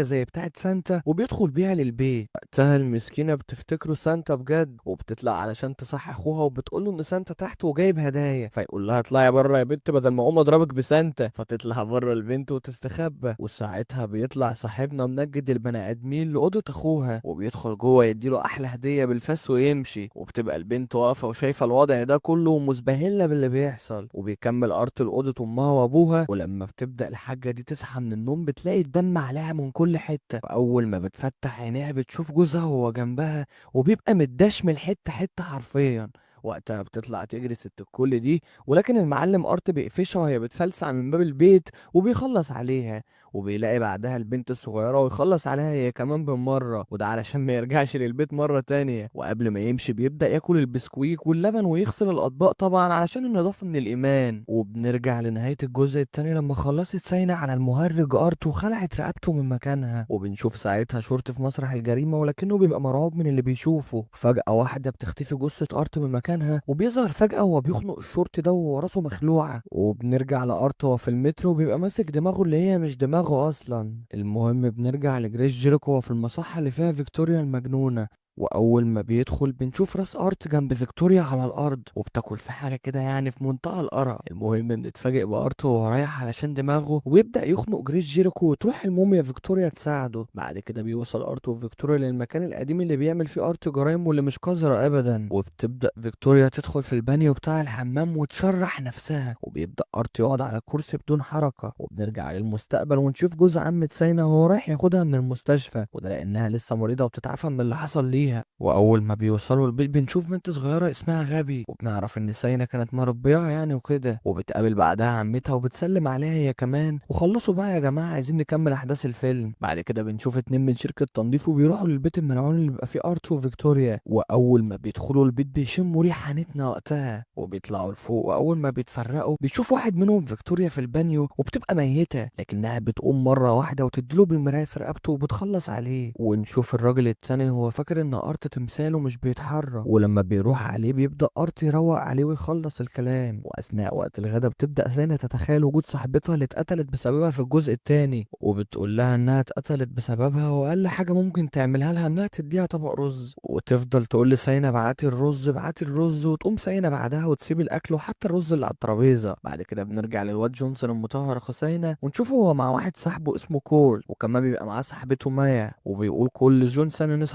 زي بتاعة سانتا وبيدخل بيها للبيت. وقتها المسكينة بتفتكره سانتا بجد وبتطلع علشان تصحي اخوها وبتقوله ان سانتا تحت وجايب هدايا، فيقول لها اطلعي بره يا بنت بدل ما اقوم اضربك بسانتا. فتطلع بره البنت وتستخبى، وساعتها بيطلع صاحبنا منجد البني ادمين لاوضه اخوها وبيدخل جوه يديله احلى هدية بالفاس ويمشي. وبتبقى البنت واقفة وشايفة الوضع ده كله ومزبهلة باللي بيحصل، وبيكمل ارت لاوضة امها وابوها. ولما بتبدأ الحاجة دي تصحى من النوم بتلاقي الدم عليها من كل حتة، وأول ما بتفتح عينيها بتشوف جوزها وهو جنبها وبيبقى متدشمل حتة حتة حرفيا. وقتها بتطلع تجري ست الكل دي، ولكن المعلم ارت بيقفشها وهي بتفلسع من باب البيت وبيخلص عليها. وبيلاقي بعدها البنت الصغيرة ويخلص عليها هي كمان بالمرة، وده علشان ما يرجعش للبيت مرة تانية. وقبل ما يمشي بيبدأ ياكل البسكويك واللبن ويغسل الأطباق طبعا علشان النظافة من الإيمان. وبنرجع لنهاية الجزء التاني لما خلصت ساينة على المهرج ارت وخلعت رقبته من مكانها، وبنشوف ساعتها شرطي في مسرح الجريمة ولكنه بيبقى مرعوب من اللي بيشوفه. فجأة واحدة بتختفي جثة ارت من مكانها وبيظهر فجأة وهو بيخنق الشرطي ده وهو راسه مخلوعة. وبنرجع لارت وهو في المترو وبيبقى ماسك دماغه اللي هي مش دماغه اصلا. المهم بنرجع لجريس جيريكو وهو في المصحة اللي فيها فيكتوريا المجنونة، واول ما بيدخل بنشوف راس ارت جنب فيكتوريا على الارض وبتاكل في حاجه كده يعني في منتهى القرع. المهم بنتفاجئ بارت وهو رايح علشان دماغه ويبدا يخنق جريس جيريكو وتروح الموميا فيكتوريا تساعده. بعد كده بيوصل ارت وفيكتوريا للمكان القديم اللي بيعمل فيه ارت جرايم واللي مش قذرة ابدا، وبتبدا فيكتوريا تدخل في البانيو بتاع الحمام وتشرح نفسها، وبيبدا ارت يقعد على كرسي بدون حركه. وبنرجع للمستقبل ونشوف جوز عمة ساينة وهو رايح ياخدها من المستشفى، وده لانها لسه مريضه وبتتعافى من اللي حصل ليها. واول ما بيوصلوا البيت بنشوف بنت صغيره اسمها غابي، وبنعرف ان سينا كانت مربياها يعني وكده. وبتقابل بعدها عمتها وبتسلم عليها هي كمان. وخلصوا بقى يا جماعه عايزين نكمل احداث الفيلم. بعد كده بنشوف اتنين من شركه تنظيف وبيروحوا للبيت الملعون اللي بيبقى فيه ارت وفيكتوريا. واول ما بيدخلوا البيت بيشموا ريحه نتنه وقتها وبيطلعوا لفوق. واول ما بيتفرقوا بيشوف واحد منهم فيكتوريا في البانيو وبتبقى ميته، لكنها بتقوم مره واحده وتديله بالمرايه في رقبته وبتخلص عليه. ونشوف الراجل التاني هو فاكر ان ارت تمثاله مش بيتحرك، ولما بيروح عليه بيبدأ ارت يروق عليه ويخلص الكلام. واثناء وقت الغدا بتبدأ سينا تتخيل وجود صاحبتها اللي اتقتلت بسببها في الجزء التاني، وبتقول لها انها اتقتلت بسببها واقل حاجة ممكن تعملها لها انها تديها طبق رز. وتفضل تقول لسينا بعتي الرز بعتي الرز، وتقوم سينا بعدها وتسيب الاكل وحتى الرز اللي على الترابيزة. بعد كده بنرجع للواد جونسون المطهر اخو سينا ونشوفه هو مع واحد صاحبه اسمه كول، وكمان بيبقى معاه صاحبته مايا، وبيقول كول لجونسون ان